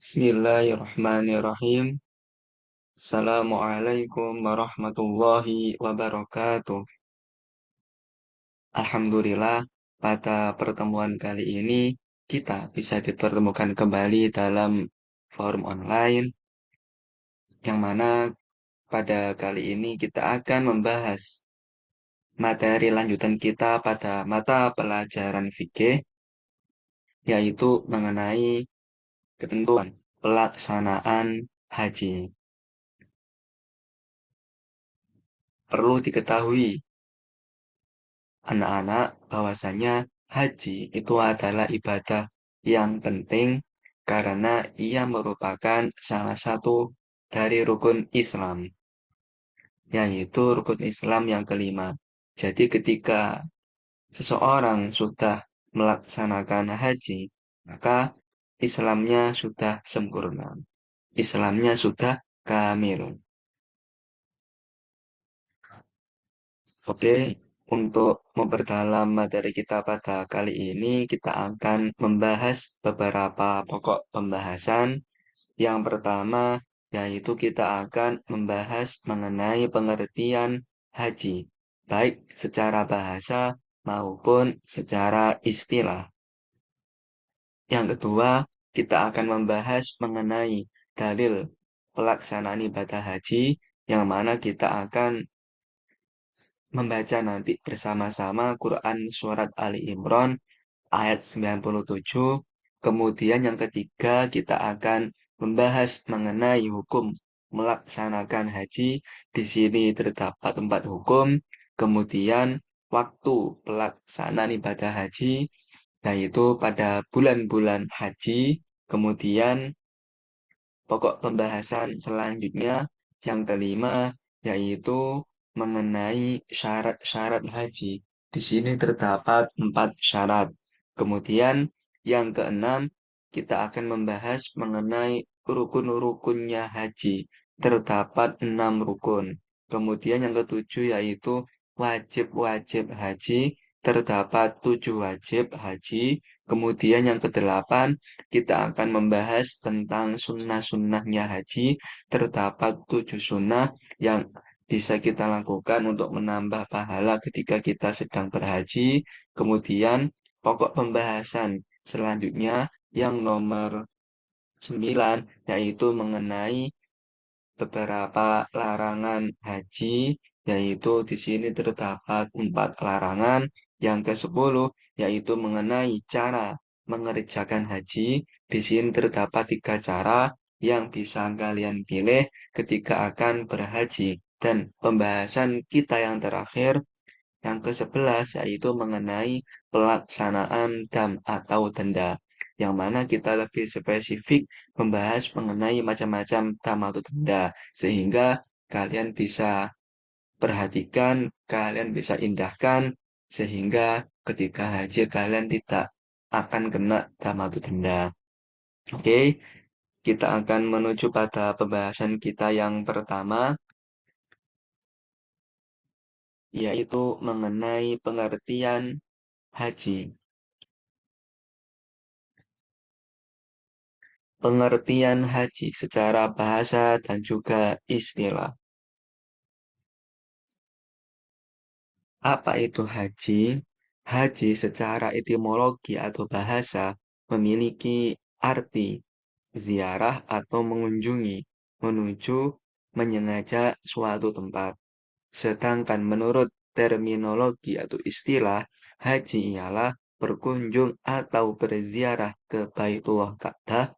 Bismillahirrahmanirrahim. Assalamualaikum warahmatullahi wabarakatuh. Alhamdulillah, pada pertemuan kali ini kita bisa dipertemukan kembali dalam forum online yang mana pada kali ini kita akan membahas materi lanjutan kita pada mata pelajaran fikih yaitu mengenai ketentuan pelaksanaan haji. Perlu diketahui anak-anak bahwasanya haji itu adalah ibadah yang penting karena ia merupakan salah satu dari rukun Islam, yaitu rukun Islam yang kelima. Jadi ketika seseorang sudah melaksanakan haji, maka Islamnya sudah sempurna. Islamnya sudah kamil. Oke, untuk memperdalam materi kita pada kali ini, kita akan membahas beberapa pokok pembahasan. Yang pertama, yaitu kita akan membahas mengenai pengertian haji, baik secara bahasa maupun secara istilah. Yang kedua, kita akan membahas mengenai dalil pelaksanaan ibadah haji, yang mana kita akan membaca nanti bersama-sama Quran Surat Ali Imran ayat 97. Kemudian yang ketiga kita akan membahas mengenai hukum melaksanakan haji. Di sini terdapat 4 hukum. Kemudian waktu pelaksanaan ibadah haji yaitu pada bulan-bulan haji. Kemudian pokok pembahasan selanjutnya yang kelima yaitu mengenai syarat-syarat haji. Di sini terdapat 4 syarat. Kemudian yang keenam kita akan membahas mengenai rukun-rukunnya haji. Terdapat 6 rukun. Kemudian yang ketujuh yaitu wajib-wajib haji. Terdapat 7 wajib haji. Kemudian yang kedelapan kita akan membahas tentang sunnah-sunnahnya haji. Terdapat 7 sunnah yang bisa kita lakukan untuk menambah pahala ketika kita sedang berhaji. Kemudian pokok pembahasan selanjutnya yang nomor 9 yaitu mengenai beberapa larangan haji, yaitu di sini terdapat 4 larangan. Yang ke-10 yaitu mengenai cara mengerjakan haji. Di sini terdapat 3 cara yang bisa kalian pilih ketika akan berhaji. Dan pembahasan kita yang terakhir, yang ke-11 yaitu mengenai pelaksanaan dam atau denda, yang mana kita lebih spesifik membahas mengenai macam-macam dam atau denda, sehingga kalian bisa perhatikan, kalian bisa indahkan, sehingga ketika haji kalian tidak akan kena dam atau denda. Oke, kita akan menuju pada pembahasan kita yang pertama, yaitu mengenai pengertian haji. Pengertian haji secara bahasa dan juga istilah. Apa itu haji? Haji secara etimologi atau bahasa memiliki arti ziarah atau mengunjungi, menuju, menyengaja suatu tempat. Sedangkan menurut terminologi atau istilah, haji ialah berkunjung atau berziarah ke Baitullah Ka'bah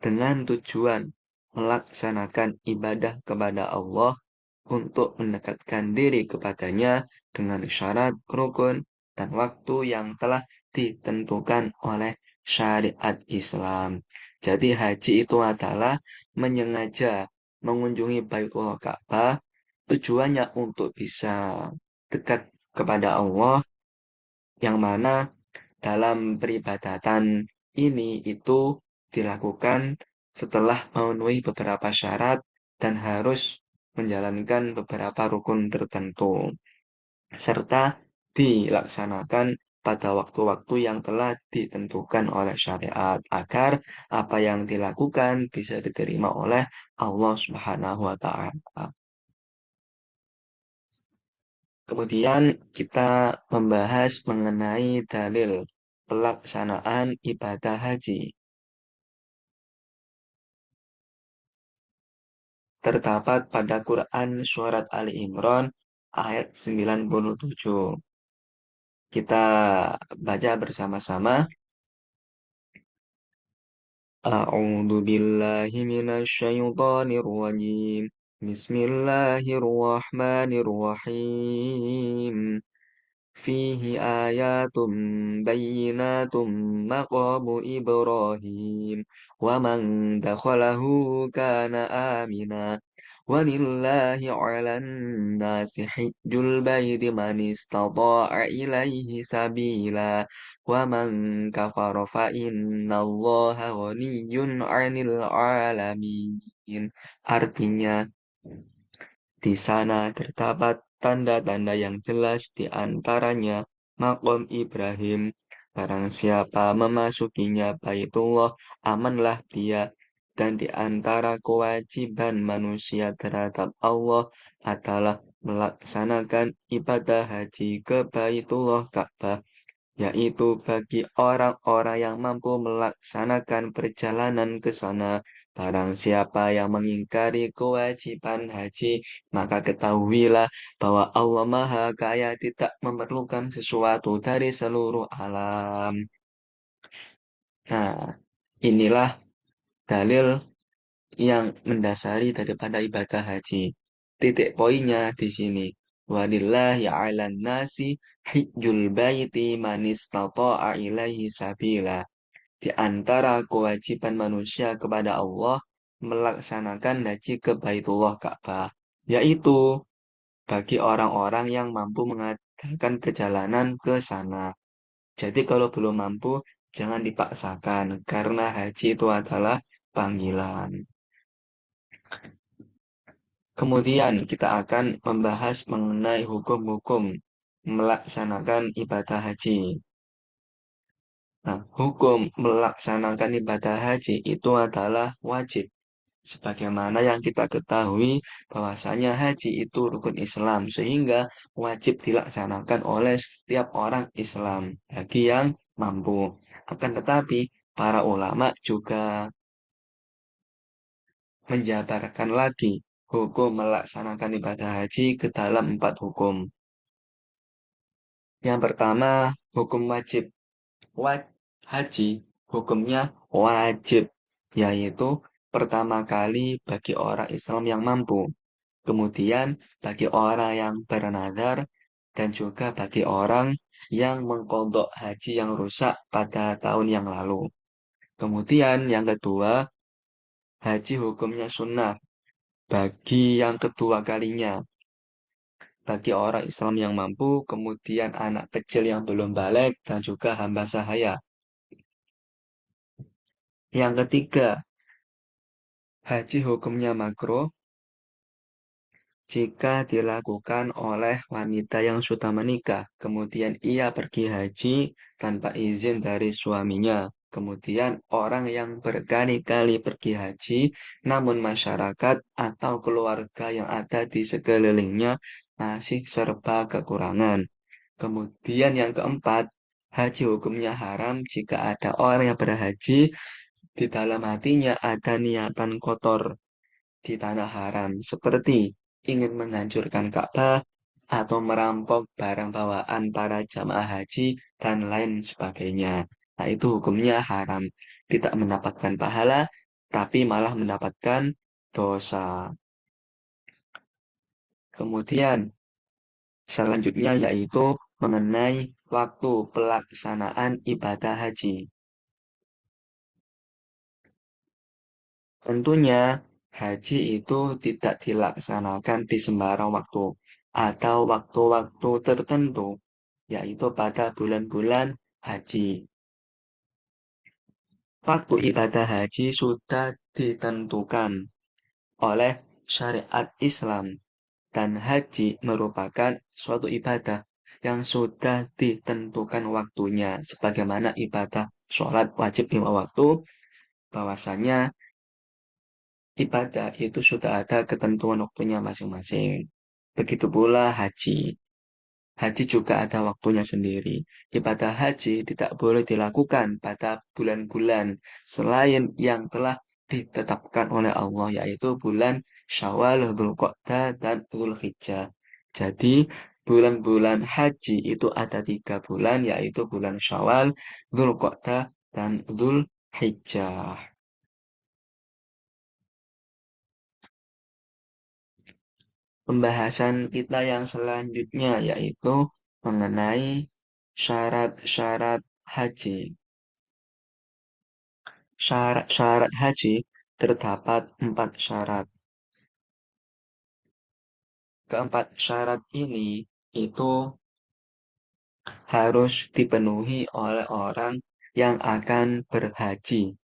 dengan tujuan melaksanakan ibadah kepada Allah untuk mendekatkan diri kepadanya dengan syarat rukun dan waktu yang telah ditentukan oleh syariat Islam. Jadi haji itu adalah menyengaja mengunjungi Baitullah Ka'bah, tujuannya untuk bisa dekat kepada Allah, yang mana dalam peribadatan ini itu dilakukan setelah memenuhi beberapa syarat dan harus menjalankan beberapa rukun tertentu, serta dilaksanakan pada waktu-waktu yang telah ditentukan oleh syariat agar apa yang dilakukan bisa diterima oleh Allah Subhanahu wa taala. Kemudian kita membahas mengenai dalil pelaksanaan ibadah haji. Terdapat pada Quran surat Ali Imran ayat 97. Kita baca bersama-sama. A'udzu billahi minasy syaithanir rajim. Bismillahirrahmanirrahim. Fihi ayatum bayyinatum maqamu Ibrahim wa man dakhalahu kana amina walillahi 'alan nasi hajjul baiti man istata'a ilaihi sabila wa man kafara fa innallaha ghaniyyun 'anil 'alamin. Artinya, di sana terdapat tanda-tanda yang jelas di antaranya makom Ibrahim. Barang siapa memasukinya Baitullah, amanlah dia. Dan di antara kewajiban manusia terhadap Allah adalah melaksanakan ibadah haji ke Baitullah Ka'bah, yaitu bagi orang-orang yang mampu melaksanakan perjalanan ke sana. Barang siapa yang mengingkari kewajiban haji, maka ketahuilah bahwa Allah Maha Kaya tidak memerlukan sesuatu dari seluruh alam. Nah, inilah dalil yang mendasari daripada ibadah haji. Titik poinnya di sini. Walillahi 'alan nasi hijjul baiti man istata'a ilaihi sabila. Di antara kewajiban manusia kepada Allah melaksanakan haji ke Baitullah Ka'bah, yaitu bagi orang-orang yang mampu mengadakan perjalanan ke sana. Jadi kalau belum mampu, jangan dipaksakan karena haji itu adalah panggilan. Kemudian kita akan membahas mengenai hukum-hukum melaksanakan ibadah haji. Nah, hukum melaksanakan ibadah haji itu adalah wajib. Sebagaimana yang kita ketahui bahwasanya haji itu rukun Islam, sehingga wajib dilaksanakan oleh setiap orang Islam bagi yang mampu. Akan tetapi, para ulama juga menjabarkan lagi hukum melaksanakan ibadah haji ke dalam 4 hukum. Yang pertama, hukum wajib. Haji hukumnya wajib, yaitu pertama kali bagi orang Islam yang mampu, kemudian bagi orang yang bernazar, dan juga bagi orang yang mengkodok haji yang rusak pada tahun yang lalu. Kemudian yang kedua, haji hukumnya sunnah bagi yang kedua kalinya, bagi orang Islam yang mampu, kemudian anak kecil yang belum balik, dan juga hamba sahaya. Yang ketiga, haji hukumnya makruh jika dilakukan oleh wanita yang sudah menikah, kemudian ia pergi haji tanpa izin dari suaminya. Kemudian orang yang berkali-kali pergi haji, namun masyarakat atau keluarga yang ada di sekelilingnya masih serba kekurangan. Kemudian yang keempat, haji hukumnya haram jika ada orang yang berhaji di dalam hatinya ada niatan kotor di tanah haram, seperti ingin menghancurkan Ka'bah atau merampok barang bawaan para jamaah haji dan lain sebagainya. Nah, itu hukumnya haram. Tidak mendapatkan pahala, tapi malah mendapatkan dosa. Kemudian, selanjutnya yaitu mengenai waktu pelaksanaan ibadah haji. Tentunya, haji itu tidak dilaksanakan di sembarang waktu atau waktu-waktu tertentu, yaitu pada bulan-bulan haji. Waktu ibadah haji sudah ditentukan oleh syariat Islam, dan haji merupakan suatu ibadah yang sudah ditentukan waktunya, sebagaimana ibadah sholat wajib 5 waktu, bahwasanya ibadah itu sudah ada ketentuan waktunya masing-masing. Begitu pula haji. Haji juga ada waktunya sendiri. Ibadah haji tidak boleh dilakukan pada bulan-bulan selain yang telah ditetapkan oleh Allah, yaitu bulan Syawal, Dzulqa'dah, dan Dzulhijjah. Jadi, bulan-bulan haji itu ada 3 bulan, yaitu bulan Syawal, Dzulqa'dah, dan Dzulhijjah. Pembahasan kita yang selanjutnya yaitu mengenai syarat-syarat haji. Syarat-syarat haji terdapat 4 syarat. Keempat syarat ini itu harus dipenuhi oleh orang yang akan berhaji.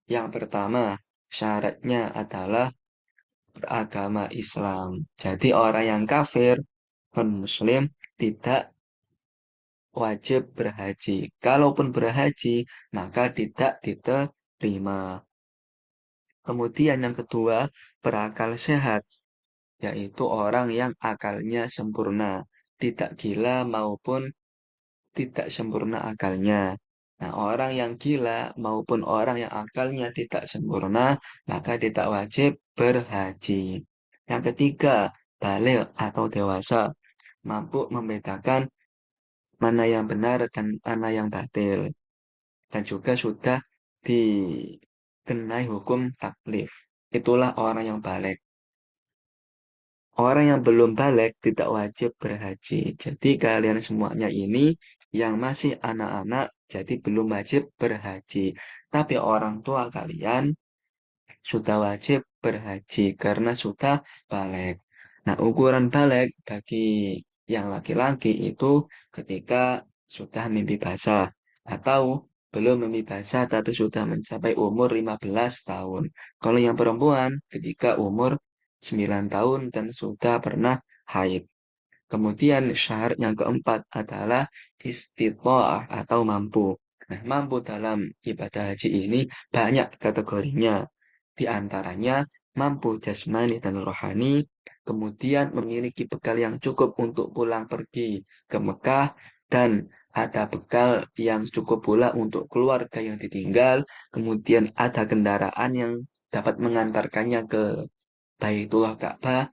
Yang pertama, syaratnya adalah beragama Islam. Jadi orang yang kafir, non-muslim, tidak wajib berhaji. Kalaupun berhaji, maka tidak diterima. Kemudian yang kedua, berakal sehat, yaitu orang yang akalnya sempurna, tidak gila maupun tidak sempurna akalnya. Nah, orang yang gila maupun orang yang akalnya tidak sempurna, maka tidak wajib berhaji. Yang ketiga, balik atau dewasa, mampu membedakan mana yang benar dan mana yang batil. Dan juga sudah dikenai hukum taklif. Itulah orang yang balik. Orang yang belum balik tidak wajib berhaji. Jadi kalian semuanya ini yang masih anak-anak jadi belum wajib berhaji. Tapi orang tua kalian sudah wajib berhaji karena sudah balik. Nah, ukuran balik bagi yang laki-laki itu ketika sudah mimpi basah atau belum mimpi basah tapi sudah mencapai umur 15 tahun. Kalau yang perempuan ketika umur 9 tahun dan sudah pernah haid. Kemudian syarat yang keempat adalah istita'ah atau mampu. Nah, mampu dalam ibadah haji ini banyak kategorinya. Di antaranya mampu jasmani dan rohani, kemudian memiliki bekal yang cukup untuk pulang pergi ke Mekah, dan ada bekal yang cukup pula untuk keluarga yang ditinggal, kemudian ada kendaraan yang dapat mengantarkannya ke Baitullah Ka'bah,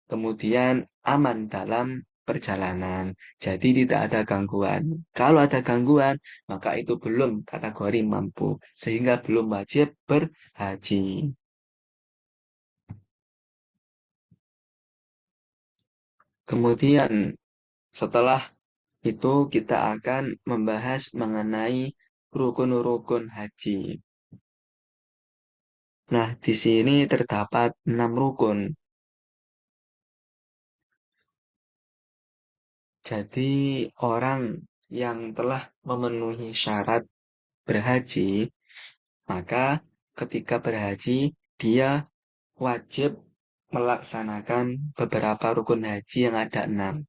kemudian aman dalam perjalanan. Jadi tidak ada gangguan. Kalau ada gangguan, maka itu belum kategori mampu, sehingga belum wajib berhaji. Kemudian setelah itu kita akan membahas mengenai rukun-rukun haji. Nah, di sini terdapat 6 rukun. Jadi orang yang telah memenuhi syarat berhaji, maka ketika berhaji, dia wajib melaksanakan beberapa rukun haji yang ada 6.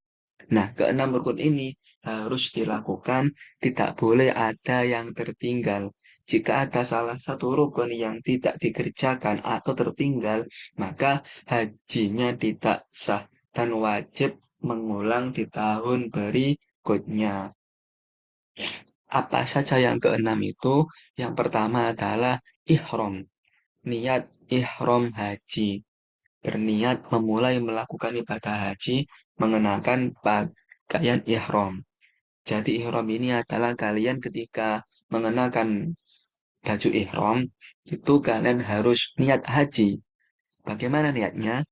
Nah, keenam rukun ini harus dilakukan, tidak boleh ada yang tertinggal. Jika ada salah satu rukun yang tidak dikerjakan atau tertinggal, maka hajinya tidak sah dan wajib mengulang di tahun berikutnya. Apa saja yang keenam itu? Yang pertama adalah ihram, niat ihram haji. Berniat memulai melakukan ibadah haji mengenakan pakaian ihram. Jadi ihram ini adalah kalian ketika mengenakan baju ihram, itu kalian harus niat haji. Bagaimana niatnya?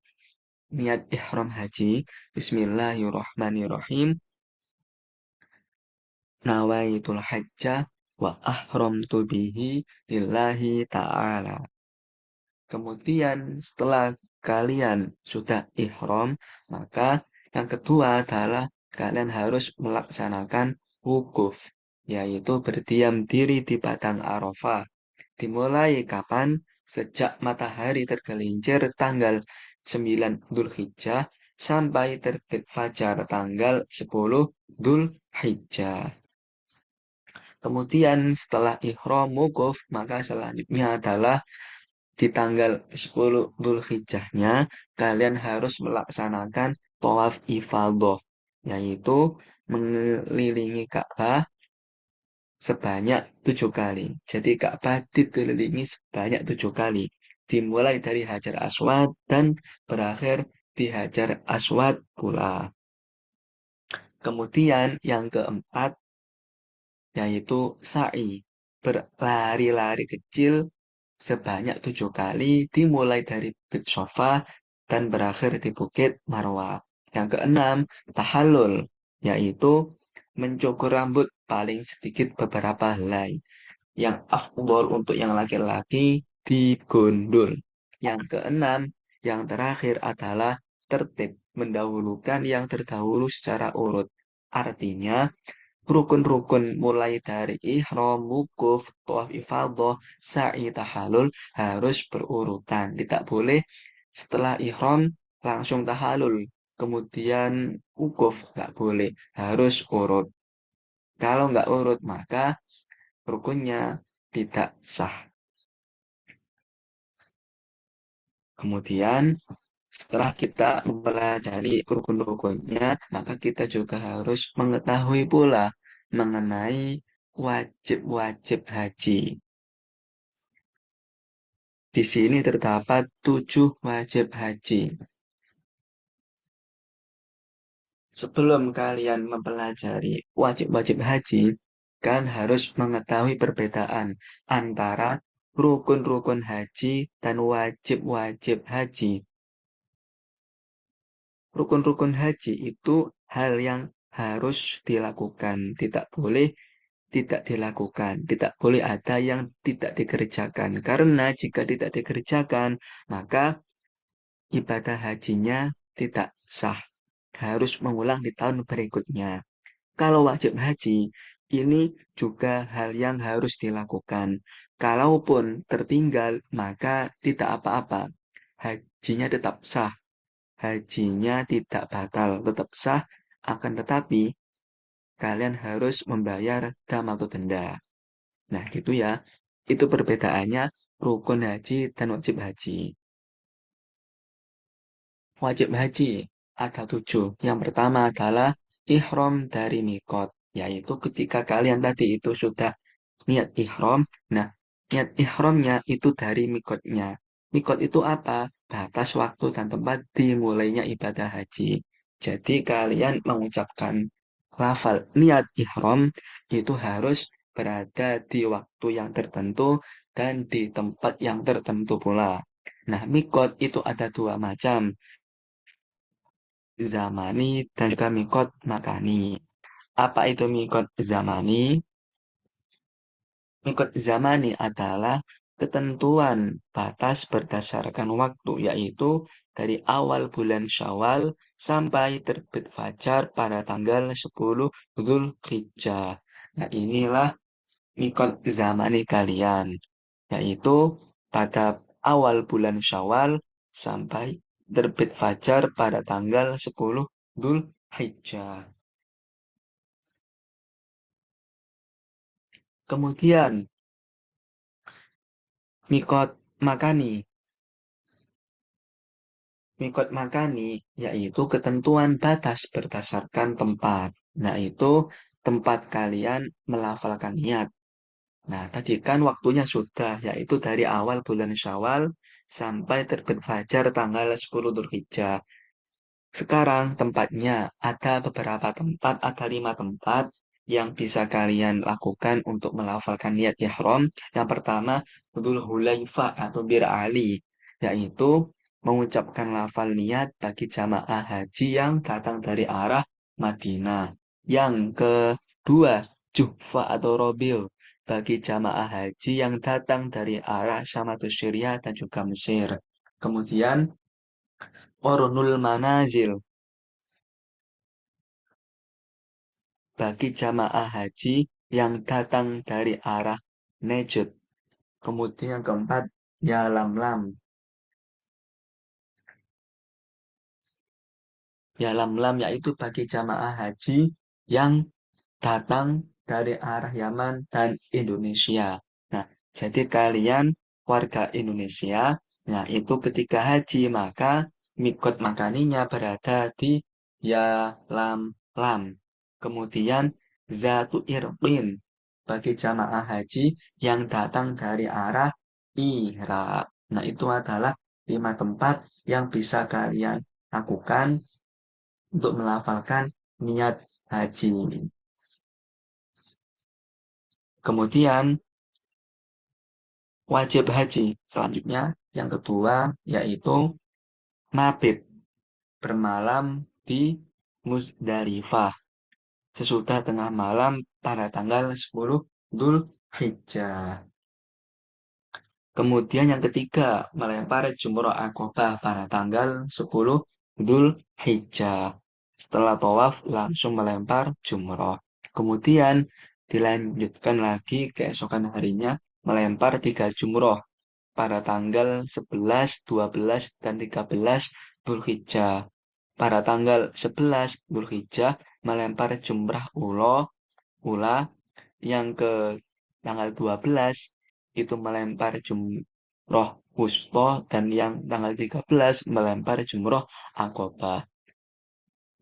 Niat ihram haji, Bismillahirrahmanirrahim. Nawaitul hajja wa ahramtu bihi lillahi ta'ala. Kemudian setelah kalian sudah ihram, maka yang kedua adalah kalian harus melaksanakan wukuf, yaitu berdiam diri di padang Arafah. Dimulai kapan? Sejak matahari tergelincir tanggal 9 Dzulhijjah sampai terbit fajar tanggal 10 Dhul Hijjah. Kemudian setelah ihram wukuf, maka selanjutnya adalah di tanggal 10 Dzulhijjahnya kalian harus melaksanakan tawaf ifadah, yaitu mengelilingi Ka'bah sebanyak 7 kali. Jadi Ka'bah dikelilingi sebanyak 7 kali. Dimulai dari Hajar Aswad dan berakhir di Hajar Aswad pula. Kemudian yang keempat yaitu sa'i. Berlari-lari kecil sebanyak 7 kali dimulai dari Bukit Sofa dan berakhir di Bukit Marwah. Yang keenam, tahallul, yaitu mencukur rambut paling sedikit beberapa helai. Yang afdol untuk yang laki-laki digondol. Yang keenam, yang terakhir adalah tertib, mendahulukan yang terdahulu secara urut. Artinya, rukun-rukun mulai dari ihram, wukuf, tawaf ifadah, sa'i, tahallul harus berurutan. Tidak boleh setelah ihram langsung tahallul, kemudian wukuf, nggak boleh. Harus urut. Kalau nggak urut, maka rukunnya tidak sah. Kemudian setelah kita mempelajari rukun-rukunnya, maka kita juga harus mengetahui pula mengenai wajib-wajib haji. Di sini terdapat 7 wajib haji. Sebelum kalian mempelajari wajib-wajib haji, kalian harus mengetahui perbedaan antara rukun-rukun haji dan wajib-wajib haji. Rukun-rukun haji itu hal yang harus dilakukan, tidak boleh tidak dilakukan, tidak boleh ada yang tidak dikerjakan. Karena jika tidak dikerjakan, maka ibadah hajinya tidak sah. Harus mengulang di tahun berikutnya. Kalau wajib haji, ini juga hal yang harus dilakukan. Kalaupun tertinggal, maka tidak apa-apa. Hajinya tetap sah. Hajinya tidak batal, tetap sah. Akan tetapi, kalian harus membayar dam atau denda. Nah, gitu ya. Itu perbedaannya rukun haji dan wajib haji. Wajib haji ada 7. Yang pertama adalah ihram dari mikot, yaitu ketika kalian tadi itu sudah niat ihram. Nah, niat ihramnya itu dari mikotnya. Mikot itu apa? Batas waktu dan tempat dimulainya ibadah haji. Jadi kalian mengucapkan lafal niat ihram itu harus berada di waktu yang tertentu dan di tempat yang tertentu pula. Nah, mikot itu ada 2 macam, zamani dan juga mikot makani. Apa itu mikot zamani? Mikot zamani adalah ketentuan batas berdasarkan waktu, yaitu dari awal bulan Syawal sampai terbit fajar pada tanggal 10 Dzulhijjah. Nah, inilah mikot zamani kalian, yaitu pada awal bulan Syawal sampai terbit fajar pada tanggal 10 Dzulhijjah. Kemudian mikot makani. Mikot makani yaitu ketentuan batas berdasarkan tempat. Nah, itu tempat kalian melafalkan niat. Nah, tadi kan waktunya sudah, yaitu dari awal bulan Syawal sampai terbit fajar tanggal 10 Dzulhijjah. Sekarang tempatnya ada beberapa tempat, ada 5 tempat yang bisa kalian lakukan untuk melafalkan niat ihram. Yang pertama, Dzul Hulaifah atau Bir Ali, yaitu mengucapkan lafal niat bagi jamaah haji yang datang dari arah Madinah. Yang kedua, Juhfa atau Robil bagi jamaah haji yang datang dari arah Samatus Syria dan juga Mesir. Kemudian, Ornul Manazil bagi jamaah haji yang datang dari arah Najd. Kemudian yang keempat, ya lam Ya lam-lam yaitu bagi jamaah haji yang datang dari arah Yaman dan Indonesia. Nah, jadi kalian warga Indonesia, nah itu ketika haji maka mikot makaninya berada di Ya Lam Lam. Kemudian Zatu Irqin bagi jamaah haji yang datang dari arah Irak. Nah, itu adalah 5 tempat yang bisa kalian lakukan untuk melafalkan niat haji. Kemudian wajib haji selanjutnya yang kedua yaitu mabit bermalam di Musdalifah sesudah tengah malam pada tanggal 10 Dhul Hijjah. Kemudian yang ketiga melempar jumroh akobah pada tanggal 10 Dhul Hijjah. Setelah tawaf langsung melempar jumroh. Kemudian dilanjutkan lagi keesokan harinya melempar 3 jumroh pada tanggal 11, 12, dan 13 Dzulhijjah. Pada tanggal 11 Dzulhijjah melempar jumrah ula yang ke tanggal 12 itu melempar jumroh wusto dan yang tanggal 13 melempar jumroh akobah.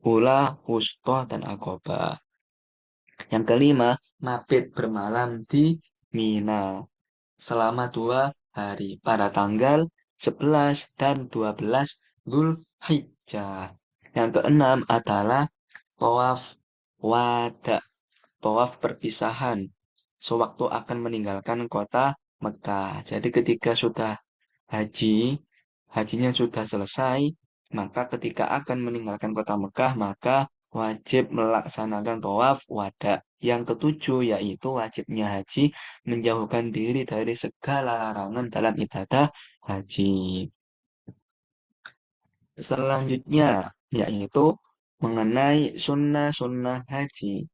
Ula, wusto, dan akobah. Yang kelima, mabit bermalam di Mina selama 2 hari pada tanggal 11 dan 12 Dzulhijjah. Yang keenam adalah tawaf wada, tawaf perpisahan sewaktu akan meninggalkan kota Mekah. Jadi ketika sudah haji, hajinya sudah selesai, maka ketika akan meninggalkan kota Mekah, maka wajib melaksanakan tawaf wada. Yang ketujuh yaitu wajibnya haji menjauhkan diri dari segala larangan dalam ibadah haji. Selanjutnya yaitu mengenai sunnah-sunnah haji.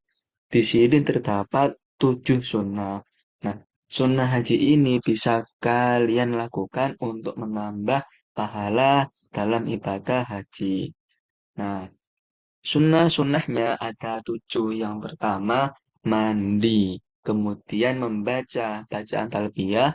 Di sini terdapat 7 sunnah. Nah, sunnah haji ini bisa kalian lakukan untuk menambah pahala dalam ibadah haji. Nah, sunnah-sunnahnya ada 7. Yang pertama, mandi. Kemudian membaca bacaan talbiyah.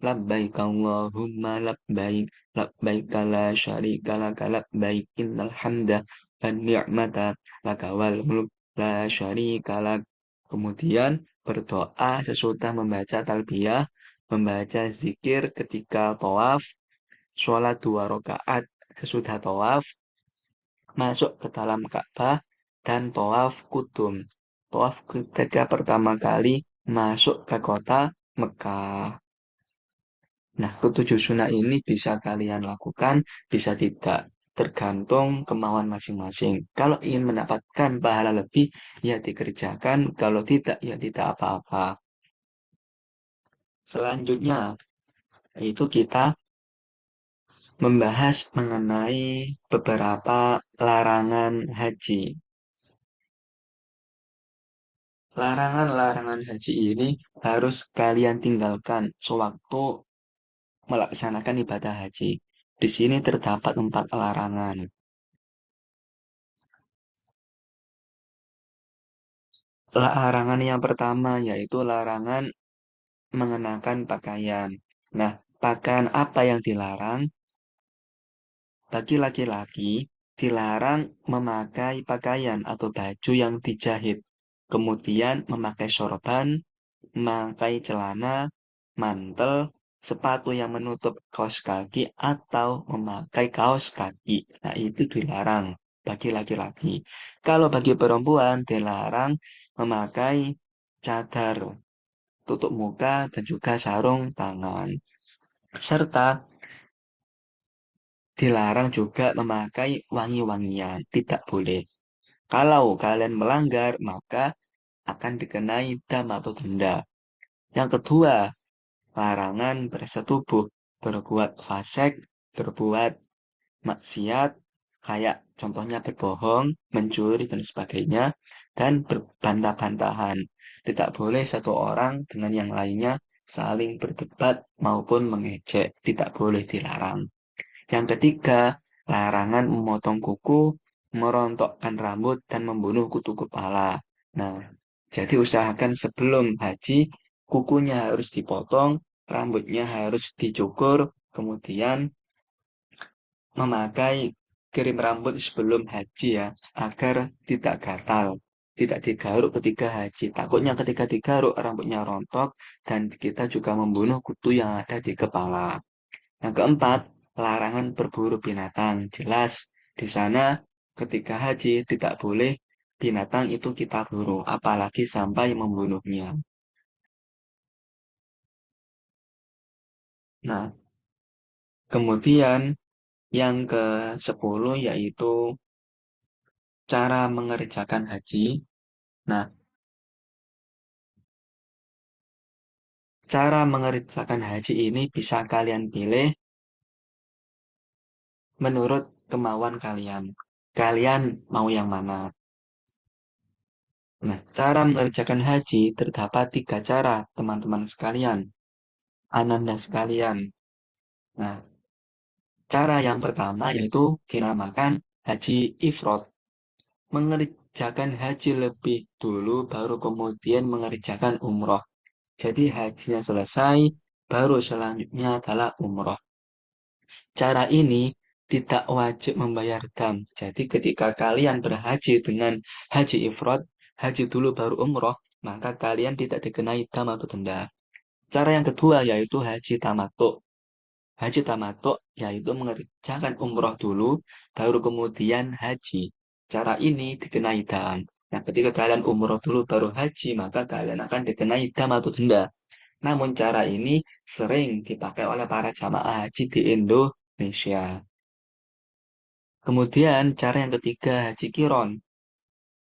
Labbaik Allahumma labbaik. Labbaik la syarika laka labbaik. Innal hamda wan ni'mata laka wal mulk la syarika lak. Kemudian berdoa sesudah membaca talbiyah. Membaca zikir ketika tawaf. Sholat 2 rakaat sesudah tawaf masuk ke dalam Ka'bah dan tawaf kudum. Tawaf ketika pertama kali masuk ke kota Mekah. Nah, ke 7 sunnah ini bisa kalian lakukan, bisa tidak. Tergantung kemauan masing-masing. Kalau ingin mendapatkan pahala lebih, ya dikerjakan. Kalau tidak, ya tidak apa-apa. Selanjutnya, itu kita membahas mengenai beberapa larangan haji. Larangan-larangan haji ini harus kalian tinggalkan sewaktu melaksanakan ibadah haji. Di sini terdapat 4 larangan. Larangan yang pertama yaitu larangan mengenakan pakaian. Nah, pakaian apa yang dilarang? Bagi laki-laki, dilarang memakai pakaian atau baju yang dijahit. Kemudian memakai sorban, memakai celana, mantel, sepatu yang menutup kaos kaki, atau memakai kaos kaki. Nah, itu dilarang bagi laki-laki. Kalau bagi perempuan, dilarang memakai cadar, tutup muka, dan juga sarung tangan. Serta dilarang juga memakai wangi-wangian. Tidak boleh. Kalau kalian melanggar, maka akan dikenai dam atau denda. Yang kedua, larangan bersetubuh, berbuat fasik, berbuat maksiat, kayak contohnya berbohong, mencuri, dan sebagainya, dan berbantah-bantahan. Tidak boleh satu orang dengan yang lainnya saling berdebat maupun mengejek. Tidak boleh dilarang. Yang ketiga, larangan memotong kuku, merontokkan rambut dan membunuh kutu kepala. Nah, jadi usahakan sebelum haji, kukunya harus dipotong, rambutnya harus dicukur, kemudian memakai krim rambut sebelum haji ya, agar tidak gatal, tidak digaruk ketika haji. Takutnya ketika digaruk rambutnya rontok dan kita juga membunuh kutu yang ada di kepala. Yang keempat, larangan berburu binatang. Jelas di sana ketika haji tidak boleh binatang itu kita buru, apalagi sampai membunuhnya. Nah, kemudian yang ke-10 yaitu cara mengerjakan haji. Nah, cara mengerjakan haji ini bisa kalian pilih menurut kemauan kalian. Kalian mau yang mana? Nah, cara mengerjakan haji terdapat 3 cara, teman-teman sekalian, ananda sekalian. Nah, cara yang pertama yaitu dinamakan haji ifrod. Mengerjakan haji lebih dulu, baru kemudian mengerjakan umroh. Jadi hajinya selesai, baru selanjutnya adalah umroh. Cara ini tidak wajib membayar dam. Jadi ketika kalian berhaji dengan haji ifrod, haji dulu baru umroh, maka kalian tidak dikenai dam atau denda. Cara yang kedua yaitu haji tamattu. Haji tamattu yaitu mengerjakan umroh dulu, baru kemudian haji. Cara ini dikenai dam. Nah, ketika kalian umroh dulu baru haji, maka kalian akan dikenai dam atau denda. Namun cara ini sering dipakai oleh para jamaah haji di Indonesia. Kemudian cara yang ketiga haji kiron,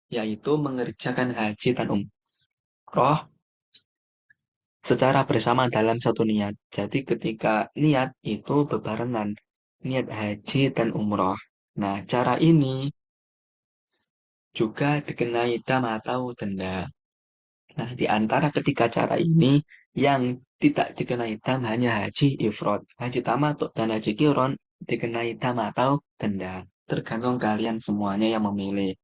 yaitu mengerjakan haji dan umroh secara bersama dalam satu niat. Jadi ketika niat itu bebarengan, niat haji dan umroh. Nah, cara ini juga dikenai dam atau denda. Nah, di antara ketiga cara ini, yang tidak dikenai dam hanya haji ifrod. Haji tamattu dan haji kiron dikenai dam atau denda. Tergantung kalian semuanya yang memilih.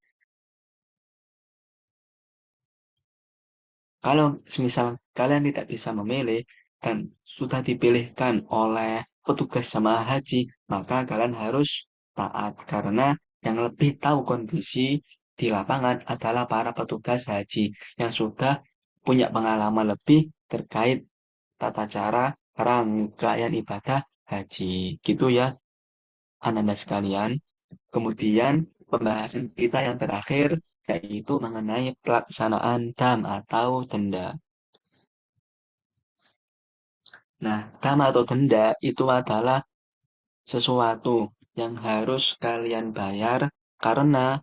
Kalau semisal kalian tidak bisa memilih dan sudah dipilihkan oleh petugas jamaah haji, maka kalian harus taat karena yang lebih tahu kondisi di lapangan adalah para petugas haji yang sudah punya pengalaman lebih terkait tata cara rangkaian ibadah haji. Gitu ya, Ananda sekalian. Kemudian pembahasan kita yang terakhir yaitu mengenai pelaksanaan dam atau denda. Nah, dam atau denda itu adalah sesuatu yang harus kalian bayar karena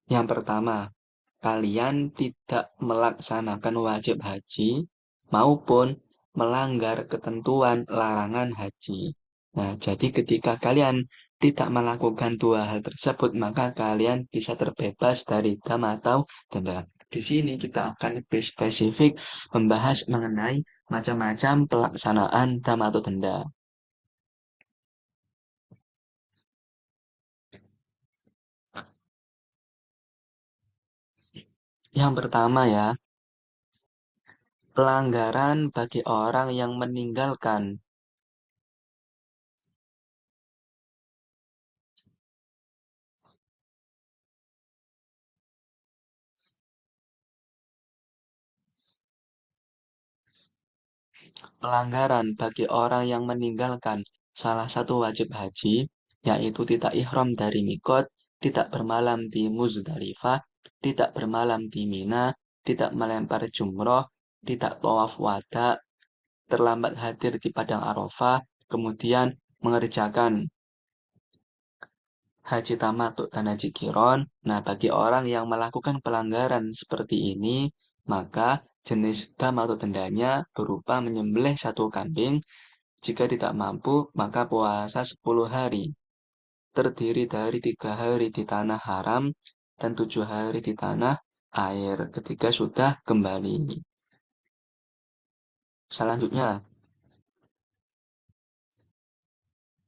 yang pertama, kalian tidak melaksanakan wajib haji maupun melanggar ketentuan larangan haji. Nah, jadi ketika kalian tidak melakukan 2 hal tersebut, maka kalian bisa terbebas dari dam atau denda. Di sini kita akan lebih spesifik membahas mengenai macam-macam pelaksanaan dam atau denda. Yang pertama ya, pelanggaran bagi orang yang meninggalkan. Pelanggaran bagi orang yang meninggalkan salah satu wajib haji, yaitu tidak ihram dari mikot, tidak bermalam di Muzdalifah, tidak bermalam di Mina, tidak melempar jumroh, tidak tawaf wada, terlambat hadir di Padang Arafah, kemudian mengerjakan haji tamattu dan haji kiron. Nah, bagi orang yang melakukan pelanggaran seperti ini, maka jenis dam atau dendanya berupa menyembelih satu kambing. Jika tidak mampu, maka puasa 10 hari. Terdiri dari 3 hari di tanah haram dan 7 hari di tanah air ketika sudah kembali. Selanjutnya,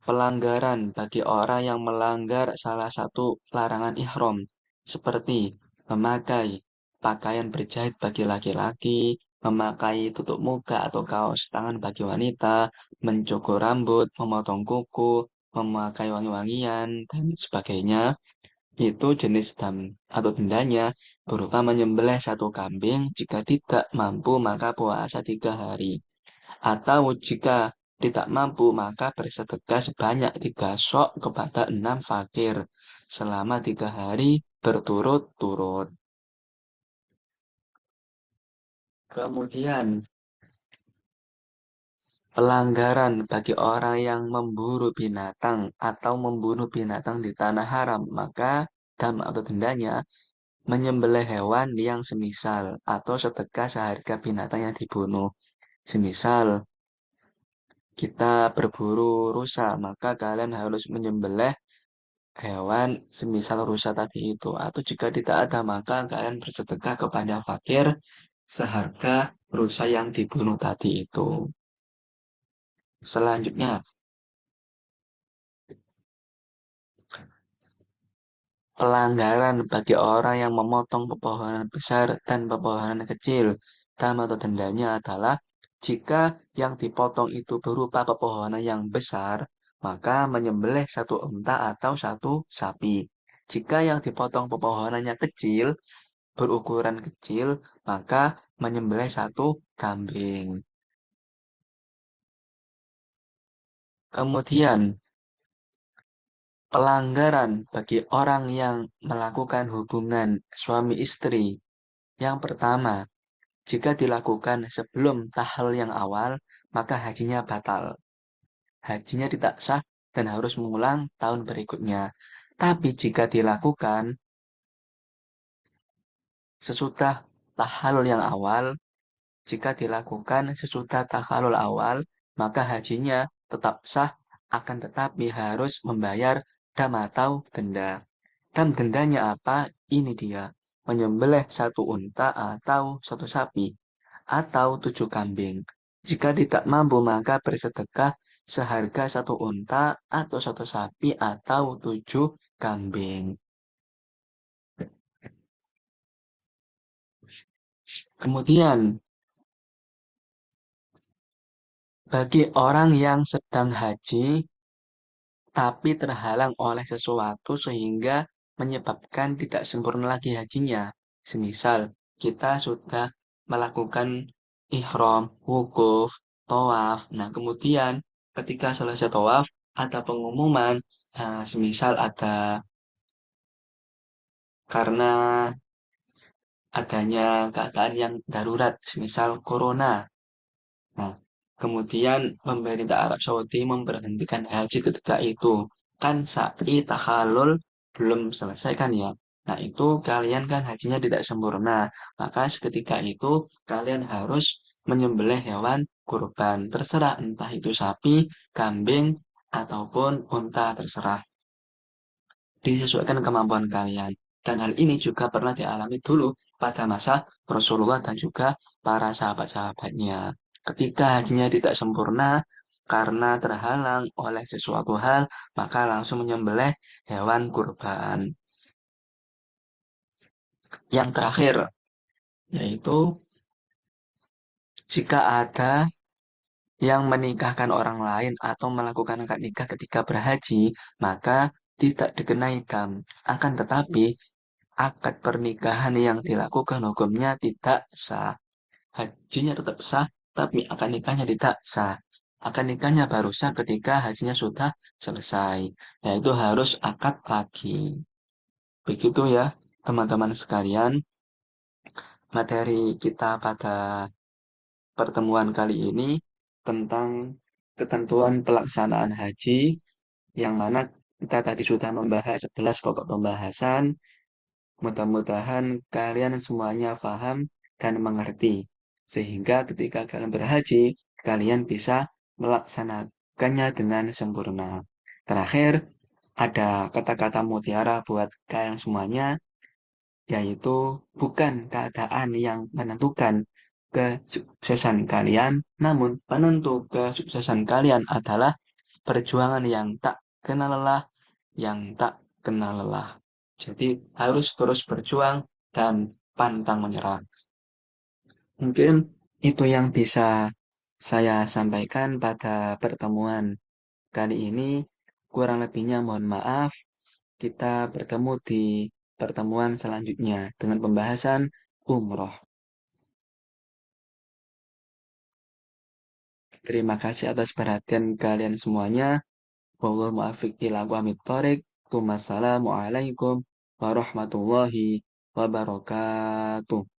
pelanggaran bagi orang yang melanggar salah satu larangan ihram, seperti memakai pakaian berjahit bagi laki-laki, memakai tutup muka atau kaos tangan bagi wanita, mencukur rambut, memotong kuku, memakai wangi-wangian, dan sebagainya. Itu jenis dam atau dendanya berupa menyembelih satu kambing, jika tidak mampu maka puasa 3 hari. Atau jika tidak mampu maka bersedekah sebanyak 3 sok kepada 6 fakir selama 3 hari berturut-turut. Kemudian pelanggaran bagi orang yang memburu binatang atau membunuh binatang di tanah haram, maka dam atau dendanya menyembelih hewan yang semisal atau sedekah seharga binatang yang dibunuh. Semisal kita berburu rusa, maka kalian harus menyembelih hewan semisal rusa tadi itu. Atau jika tidak ada, maka kalian bersedekah kepada fakir seharga rusa yang dibunuh tadi itu. Selanjutnya, pelanggaran bagi orang yang memotong pepohonan besar dan pepohonan kecil. Dam atau dendanya adalah jika yang dipotong itu berupa pepohonan yang besar, maka menyembelih satu unta atau satu sapi. Jika yang dipotong pepohonannya kecil, berukuran kecil, maka menyembelih satu kambing. Kemudian, pelanggaran bagi orang yang melakukan hubungan suami istri. Yang pertama, jika dilakukan sebelum tahlil yang awal, maka hajinya batal. Hajinya tidak sah dan harus mengulang tahun berikutnya. Tapi jika dilakukan sesudah tahlil yang awal, jika dilakukan sesudah tahalul awal, maka hajinya tetap sah, akan tetapi harus membayar dam atau denda. Dam dendanya apa? Ini dia. Menyembelih satu unta atau satu sapi atau 7 kambing. Jika tidak mampu maka bersedekah seharga satu unta atau satu sapi atau 7 kambing. Kemudian bagi orang yang sedang haji tapi terhalang oleh sesuatu sehingga menyebabkan tidak sempurna lagi hajinya. Semisal kita sudah melakukan ihram, wukuf, tawaf. Nah, kemudian ketika selesai tawaf ada pengumuman, semisal ada karena adanya keadaan yang darurat, semisal corona. Nah, kemudian pemerintah Arab Saudi memberhentikan haji ketika itu. Kan sapi tahalul belum selesai kan ya. Nah, itu kalian kan hajinya tidak sempurna. Maka seketika itu kalian harus menyembelih hewan kurban. Terserah entah itu sapi, kambing, ataupun unta terserah. Disesuaikan kemampuan kalian. Dan hal ini juga pernah dialami dulu pada masa Rasulullah dan juga para sahabat-sahabatnya. Ketika hajinya tidak sempurna karena terhalang oleh sesuatu hal, maka langsung menyembelih hewan kurban. Yang terakhir, yaitu jika ada yang menikahkan orang lain atau melakukan akad nikah ketika berhaji, maka tidak dikenai dam. Akan tetapi, akad pernikahan yang dilakukan hukumnya tidak sah. Hajinya tetap sah, tapi akad nikahnya tidak sah. Akad nikahnya baru sah ketika hajinya sudah selesai. Yaitu harus akad lagi. Begitu ya, teman-teman sekalian. Materi kita pada pertemuan kali ini tentang ketentuan pelaksanaan haji, yang mana kita tadi sudah membahas 11 pokok pembahasan. Mudah-mudahan kalian semuanya paham dan mengerti, sehingga ketika kalian berhaji, kalian bisa melaksanakannya dengan sempurna. Terakhir, ada kata-kata mutiara buat kalian semuanya, yaitu bukan keadaan yang menentukan kesuksesan kalian, namun penentu kesuksesan kalian adalah perjuangan yang tak kenal lelah, yang tak kenal lelah. Jadi harus terus berjuang dan pantang menyerah. Mungkin itu yang bisa saya sampaikan pada pertemuan kali ini. Kurang lebihnya mohon maaf. Kita bertemu di pertemuan selanjutnya dengan pembahasan umroh. Terima kasih atas perhatian kalian semuanya. Wallahu muwaffiq ila aqwamit thoriq. Wassalamualaikum warahmatullahi wabarakatuh.